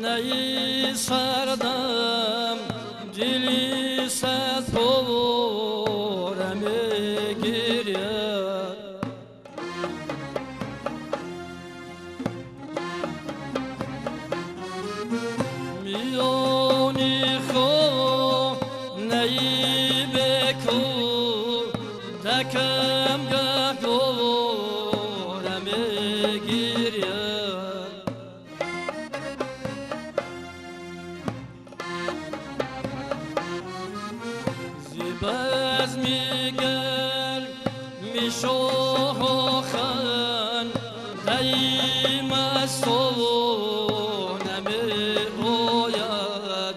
neyi sardam dili saz poreme giryar miyoni kho neyi beku dakam gahoreme giryar باز میگل میشوخن دایم سونم اوید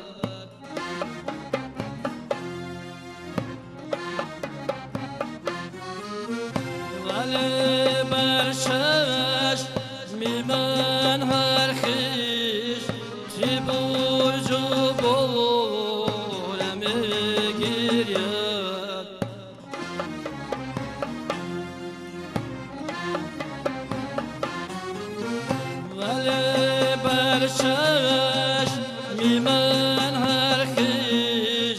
ولی برشش میمن هر خیش تی برجو بولم گیرید ولی برشش میمن هر خیش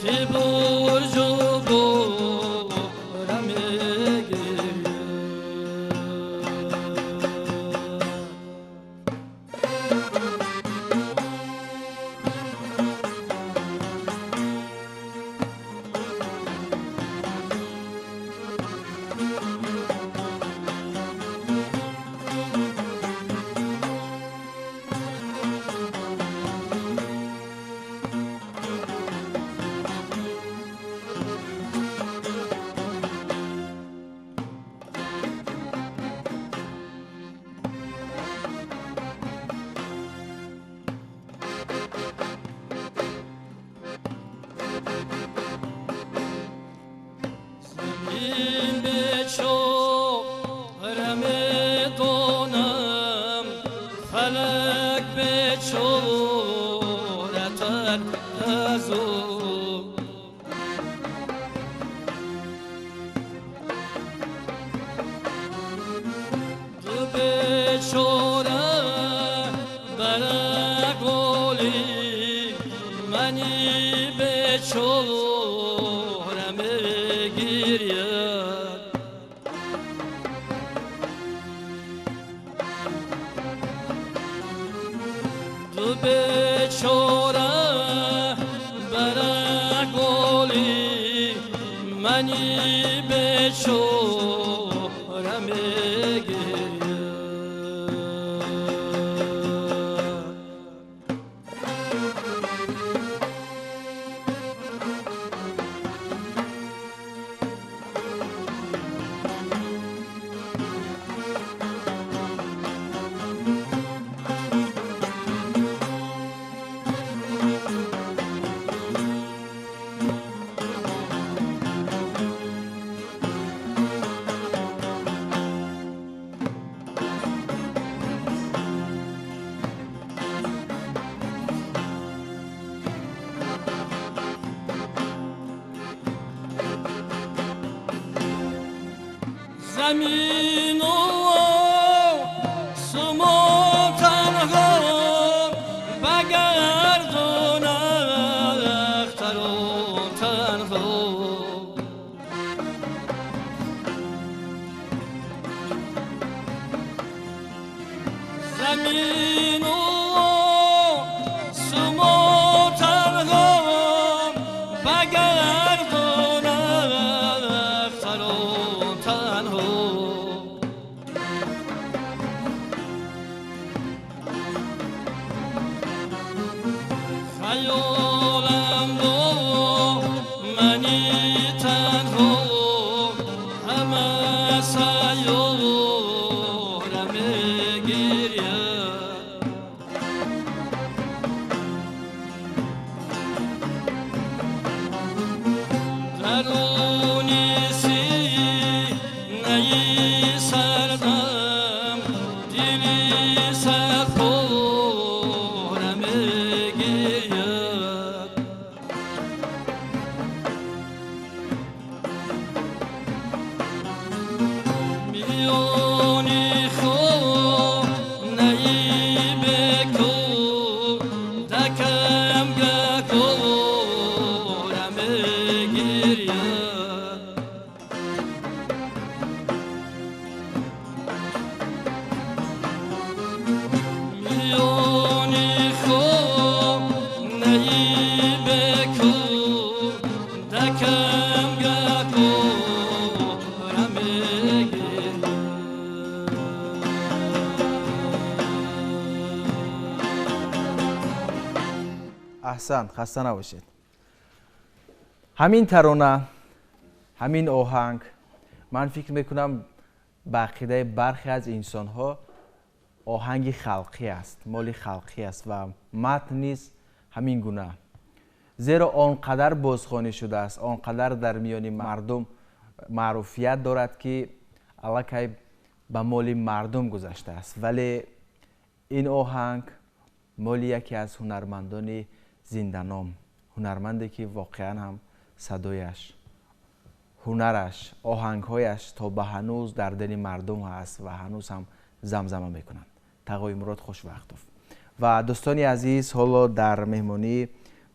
تی برجو بولم گیرید این بیچارم دونم فلک بیچاره‌تر از او دو بیچاره برگولی منی بیچارم گیرید دو بیچاره برگولی منی بیچارم گیرید زمین و سما تنها بگردون اختر و تنها زمین و سما تنها بگردون اختر و تنها خیالم دو منی تنها همه سیارم گیرید درونی سی نی سردم دلی سرپرم گیرید احسن، خسته نباشید. همین ترانه، همین آهنگ، من فکر میکنم به عقیده برخی از انسان ها آهنگ خلقی است، مال خلقی است و متن نیز همین گونه، زیرا آنقدر بازخوانی شده است، آنقدر در میان مردم معروفیت دارد که الکی به مال مردم گذشته است. ولی این آهنگ مال یکی از هنرمندان زنده‌نام، هنرمندی که واقعا هم صدایش، هنرش، آهنگهایش تا به هنوز در دل مردم هست و هنوز هم زمزمه میکنند. تقای مراد خوشوقتوف. و دوستانی عزیز، حالا در مهمانی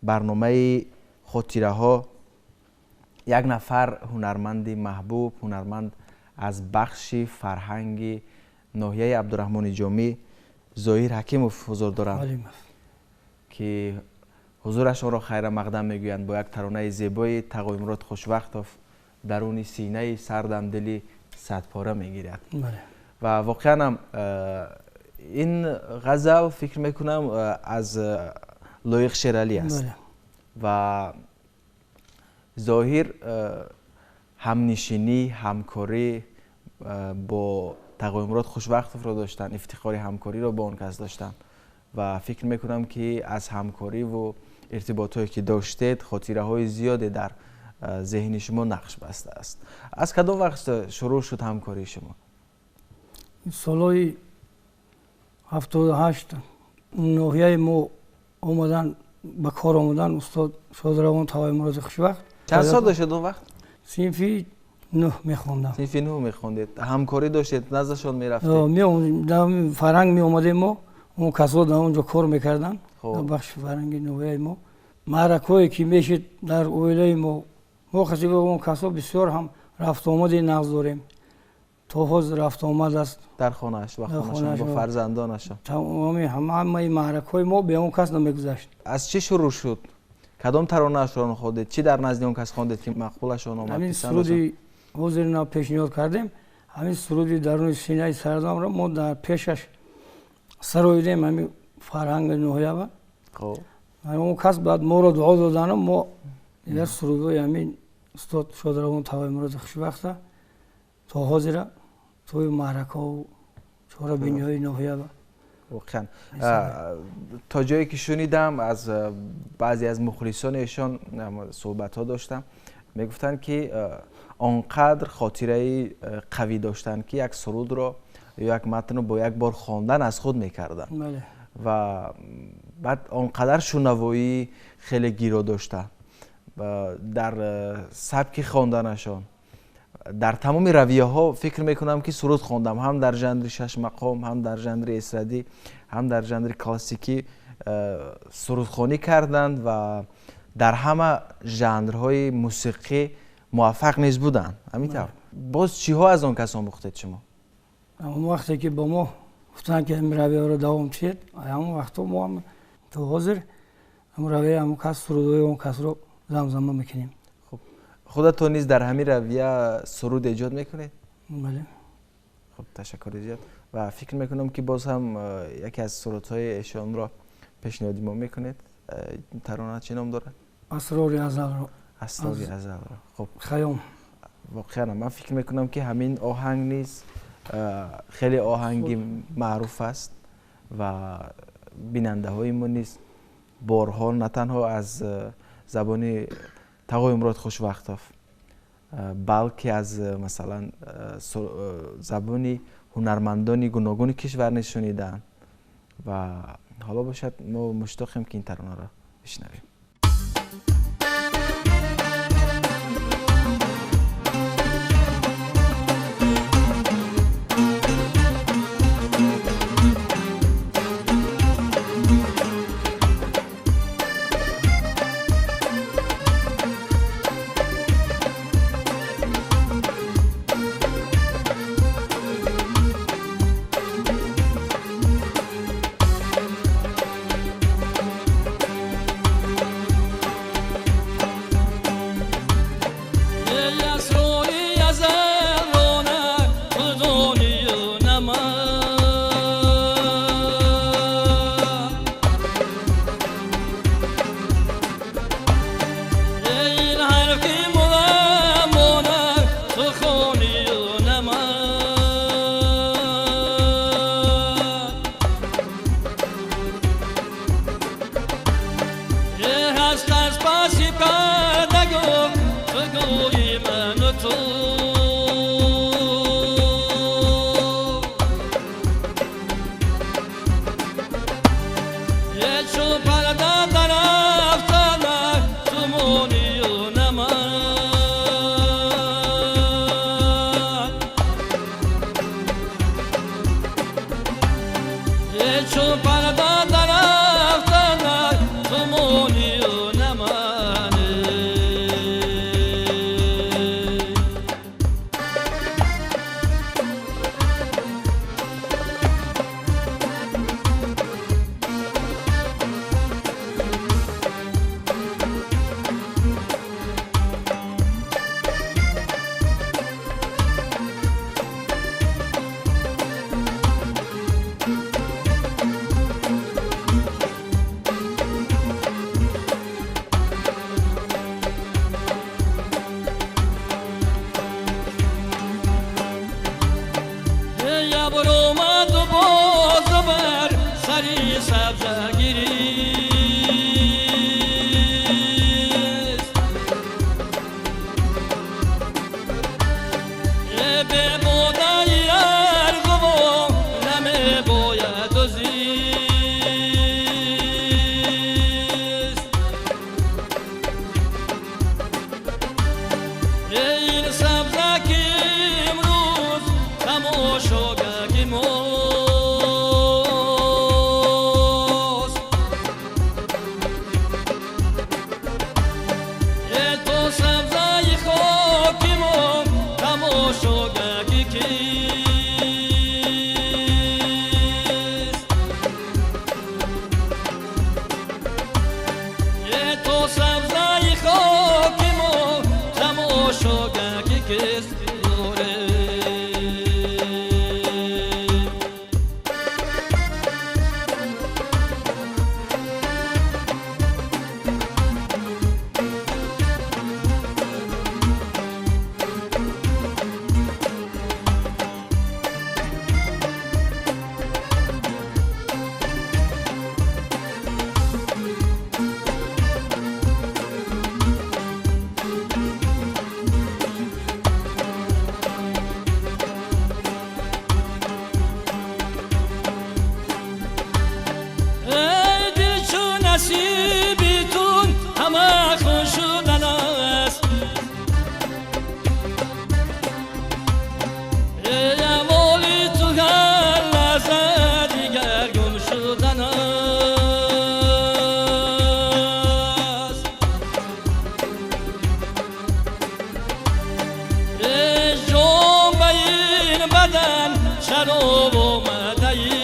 برنامه خاطره ها یک نفر هنرمند محبوب، هنرمند از بخش فرهنگ ناحیه عبدالرحمن جامی، ظاهر حکیموف حضور دارند که حضورشان را خیر مقدم میگویند با یک ترانه زیبای تقای مراد خوشوقتوف درون سینه سردم دلی صدپاره میگیرد. و واقعا هم این غزل فکر میکنم از لایق شیرالی است و ظاهر همنشینی، همکاری با تقای مراد خوشوقتوف را داشتن، افتخار همکاری را با اون کس داشتن و فکر میکنم که از همکاری و ارتباطاتی که داشتید خاطره های زیادی در ذهن شما نقش بسته است. از کدام وقت شروع شد همکاری شما؟ سالهای 78 ناحیه ما آمدن به کار آمدن استاد شادروان تقای مراد خوشوقت. چند سال داشتید اون وقت؟ صنف 9 میخوندم. صنف 9 میخوندید. همکاری داشتید، نزدشون میرفتید؟ می فرنگ می آمدیم ما، اون کسا در اونجا کار میکردن در بخش فرنگ ناحیه ما. معرکه‌ای که میشد در اویله ما خیلی به اون کسا بسیار هم رفت آمدی نقض داریم. تا حاضر رفت آمد است در خانه‌اش و خانه‌شان با فرزندانش. تمامی همه معرکه‌های ما به اون کس نمیگذشت. از چی شروع شد؟ کدام ترانه‌اش را خواندید؟ چی در نزد اون کس خواندید که مقبولشان آمد؟ همین سرودی حضور نا پیشنهاد کردیم. همین سرودی درون سینه سردم را ما در پیشش سراییدیم همین فرهنگ ناحیه با. خب اون کس بعد ما را دعا دادن ما دیگر سرودی همین استاد شادروان تقای مراد خوشوقت تا حاضر توی معرکه و چهار بینی‌های ناحیه با. واقعا تا جایی که شنیدم از بعضی از مخلصان ایشان صحبت ها داشتم، میگفتن که آنقدر خاطره قوی داشتن که یک سرود را یا یک متن رو با یک بار خواندن از خود میکردن و بعد آنقدر شنوایی خیلی گیرا داشتن در سبک خواندنشان. در تمام رویه ها فکر میکنم که سرود خواندم، هم در ژانر شش مقام، هم در ژانر اسرادی، هم در ژانر کلاسیکی سرودخوانی کردند و در همه ژانرهای موسیقی موفق نیز بودند. همینطور باز چی ها از آن کس آموختید شما؟ اون وقتی که با ما گفتن که این رویه رو دوام چید، همون وقت ما هم تا حاضر همون رویه همون کس سرودهای اون کس رو زمزمه میکنیم. خودتون نیز در همین رویه سرود ایجاد میکنید؟ بله. خب تشکر زیاد و فکر میکنم که باز هم یکی از سرودهای ایشان را پیشنهادی ما میکنید. ترانه چی نام داره؟ اسرار ازل را. اسرار ازل را. خب خیام. واقعا من فکر میکنم که همین آهنگ نیز خیلی آهنگی معروف است و بیننده های ما نیز بارها نه تنها از زبان تقای مراد خوشوقتوف بلکه از مثلا زبانی هنرمندانی گوناگون کشور نیز شنیدن و حالا باشد ما مشتاقیم که این ترانه را بشنویم. چون پرده درختان تو مونی و نمانه نصیبتون همه خوش شدن است امالی تو هر لحظه دیگر گم شدن است جان به این بدن شراب آمده ای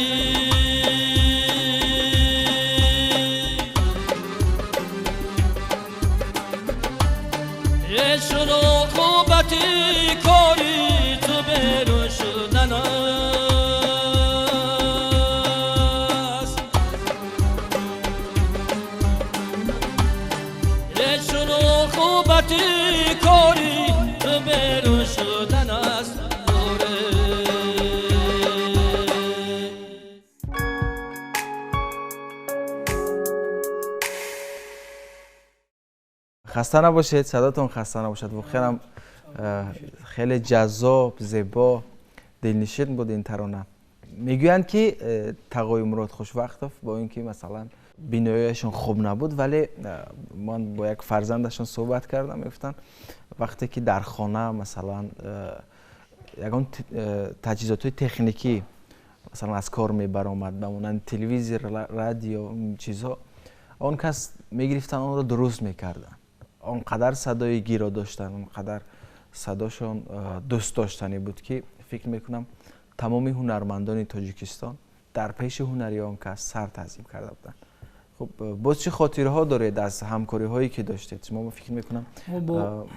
شروع خوبتی کاری تو برو شدن است شروع خوبتی کاری تو برو شدن است خسته نباشید، صداتون خسته نباشد. واقعا خیلی جذاب، زیبا، دلنشین بود این ترانه. میگویند که تقای مراد خوشوقتوف با اینکه مثلا بیناییشون خوب نبود، ولی من با یک فرزندشون صحبت کردم، میگفتن وقتی که در خانه مثلا یگان تجهیزات تکنیکی مثلا از کار میبرآمد، بمونن تلویزیون، رادیو، این چیزها، اون کس میگرفتن اون رو درست میکردن. آنقدر صدای گیرا داشتن، آنقدر صداشون دوست داشتنی بود که فکر میکنم تمامی هنرمندان تاجیکستان در پیش هنری آن کس سر تعظیم کرده بودن. خب باز چه خاطره ها دارید از همکاری هایی که داشتید؟ ما فکر میکنم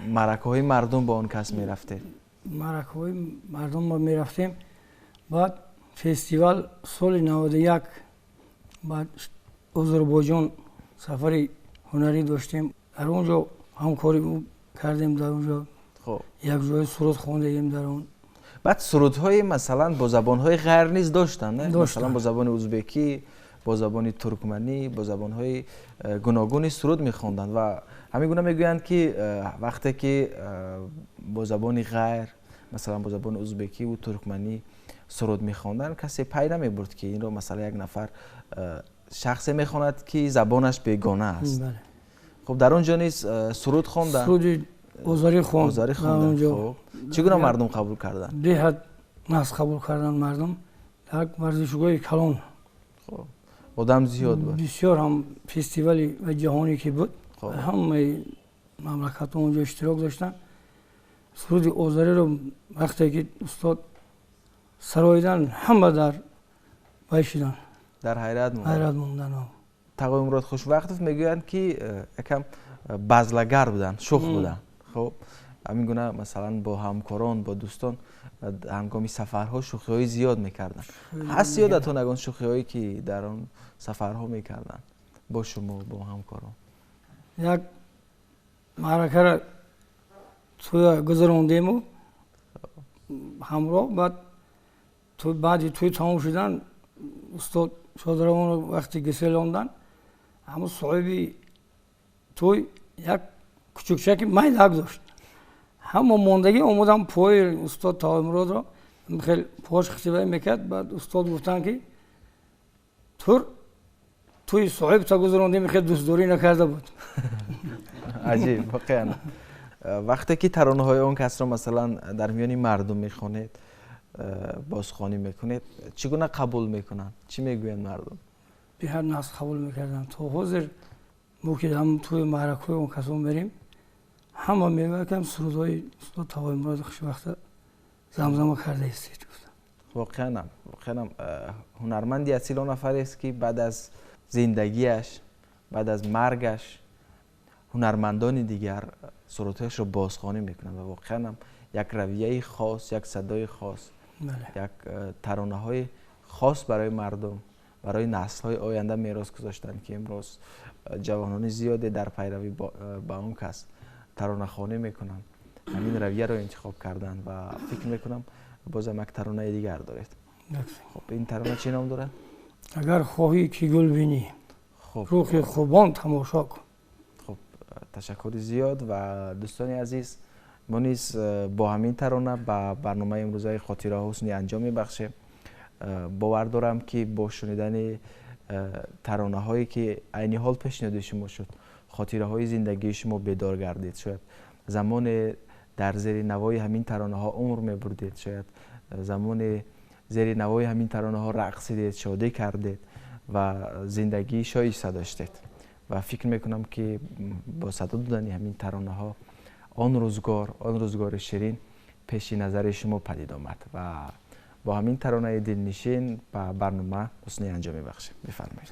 مرکه های مردم با آن کس میرفتید. مرکه های مردم ما میرفتیم. بعد فستیوال سال 91 بعد آذربایجان سفری هنری داشتیم، در اونجا همکاری کردیم. در اونجا خب یک جای سرود خواندیم در اون. بعد سرودهای مثلا با زبانهای غیر نیز داشتن، نه؟ داشتن. مثلا با زبان ازبکی، با زبان ترکمنی، با زبانهای گوناگونی سرود میخوندن و همین گونه میگویند که وقتی که با زبان غیر، مثلا با زبان ازبکی و ترکمنی سرود میخوندن، کسی پی نمیبرد که این رو مثلا یک نفر شخصی میخواند که زبانش بیگانه است. بله. خب در اونجا نیز سرود خوندن؟ سرود آذری خوند. آذری خوندن. خب چگونه مردم قبول کردن؟ ده حد ناز قبول کردن مردم. در ورزشگاه کلان خب آدم زیاد بود. بسیار هم فستیوالی و جهانی که بود خب. همه مملکت اونجا اشتراک داشتن. سرود آذری رو وقتی که استاد سراییدن همه در بایشیدن، در حیرت موندن. تقوی مراد خوشوقت میگویند که یکم بازلگر بودن، شوخ بودن. خب همین گونه مثلا با همکاران با دوستان هنگامی سفرها شوخی های زیاد میکردن. هست یادتون اون شوخی هایی که در اون سفرها میکردن با شما با همکاران؟ یک معرکه را توی گذراندیم و همراه، بعد توی تمام شدن استاد شادروان رو وقتی گسیلاندن همون صاحبی توی یک کوچکشکی میدک داشت. همه ماندگی اومدم پای استاد تقوی مراد را خیلی پاش خطیبه میکرد. بعد استاد گفتن که توی صاحب تا گذراندیم خیلی دوستداری نکرده بود. عجیب. واقعا وقتی که ترانه های اون کس را مثلا در میان مردم میخونید بازخوانی میکنید چگونه قبول میکنن؟ چی میگوین مردم؟ به هر ناس قبول میکردن. تا حاضر ما که هم توی معرکه اون کسان بریم همه میگه که هم سرودهای استاد تقوی مراد خوشوقت زمزمه کرده استید. واقعا هنرمندی اصیل اون نفری است که بعد از زندگیش بعد از مرگش هنرمندان دیگر سرودهایش رو بازخوانی میکنن و واقعا یک رویه خاص، یک صدای خاص، یک ترانه های خاص برای مردم، برای نسل های آینده میراث گذاشتن که امروز جوانان زیادی در پیروی با اون کس ترانه خوانی میکنن. همین رویه رو انتخاب کردن و فکر میکنم بازم یک ترانه دیگر دارید. خب این ترانه چی نام داره؟ اگر خواهی که گل بینی خب روح خوبان تماشا کن. خب تشکر زیاد و دوستان عزیز، ما نیز با همین ترانه به برنامه امروزهای خاطره حسنی انجام میبخشیم. باور دارم که با شنیدن ترانه هایی که عینی حال پیشنهاد شما شد خاطره های زندگی شما بیدار گردید. شاید زمان در زیر نوای همین ترانه ها عمر میبردید، شاید زمان زیر نوای همین ترانه ها رقصیدید، شادی کردید و زندگی شایسته داشتید و فکر میکنم که با صدا دادن همین ترانه ها آن روزگار شیرین پیش نظر شما پدید آمد و با همین ترانه دلنشین به برنامه حسنی انجام میبخشیم. بفرمایید.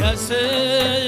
کسی